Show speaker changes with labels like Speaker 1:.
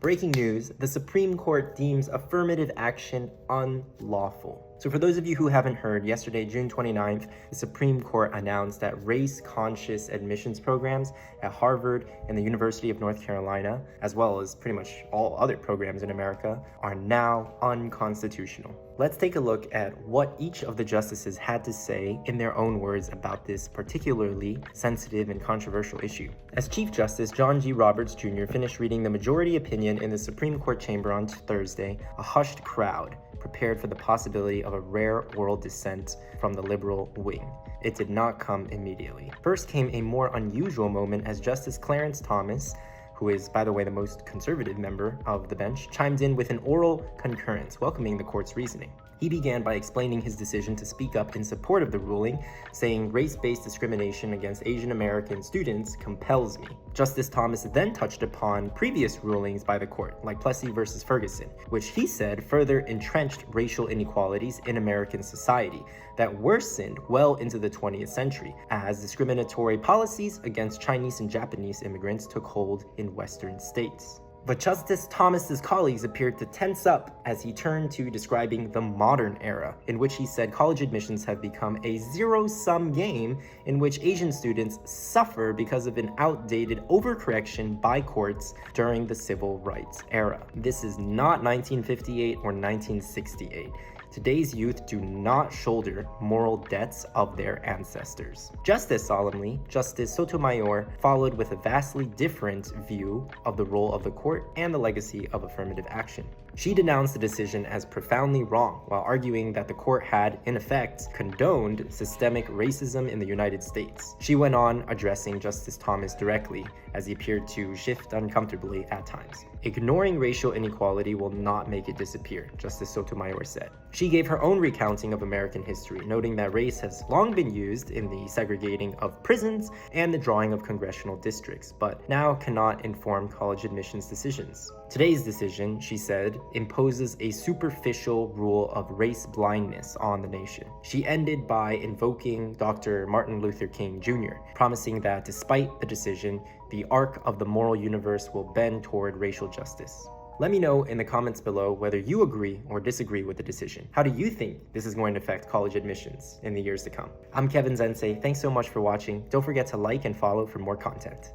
Speaker 1: Breaking news, the Supreme Court deems affirmative action unlawful. So for those of you who haven't heard, yesterday, June 29th, the Supreme Court announced that race-conscious admissions programs at Harvard and the University of North Carolina, as well as pretty much all other programs in America, are now unconstitutional. Let's take a look at what each of the justices had to say in their own words about this particularly sensitive and controversial issue. As Chief Justice, John G. Roberts Jr. finished reading the majority opinion in the Supreme Court chamber on Thursday, a hushed crowd prepared for the possibility of a rare oral dissent from the liberal wing. It did not come immediately. First came a more unusual moment as Justice Clarence Thomas, who is, by the way, the most conservative member of the bench, chimed in with an oral concurrence, welcoming the court's reasoning. He began by explaining his decision to speak up in support of the ruling, saying race-based discrimination against Asian American students compels me. Justice Thomas then touched upon previous rulings by the court, like Plessy versus Ferguson, which he said further entrenched racial inequalities in American society that worsened well into the 20th century, as discriminatory policies against Chinese and Japanese immigrants took hold in Western states. But Justice Thomas's colleagues appeared to tense up as he turned to describing the modern era, in which he said college admissions have become a zero-sum game in which Asian students suffer because of an outdated overcorrection by courts during the civil rights era. This is not 1958 or 1968. Today's youth do not shoulder moral debts of their ancestors. Just as solemnly, Justice Sotomayor followed with a vastly different view of the role of the court and the legacy of affirmative action. She denounced the decision as profoundly wrong, while arguing that the court had, in effect, condoned systemic racism in the United States. She went on addressing Justice Thomas directly, as he appeared to shift uncomfortably at times. Ignoring racial inequality will not make it disappear, Justice Sotomayor said. She gave her own recounting of American history, noting that race has long been used in the segregating of prisons and the drawing of congressional districts, but now cannot inform college admissions decisions. Today's decision, she said, imposes a superficial rule of race blindness on the nation. She ended by invoking Dr. Martin Luther King Jr., promising that despite the decision, the arc of the moral universe will bend toward racial justice. Let me know in the comments below whether you agree or disagree with the decision. How do you think this is going to affect college admissions in the years to come? I'm Kevin Zensei. Thanks so much for watching. Don't forget to like and follow for more content.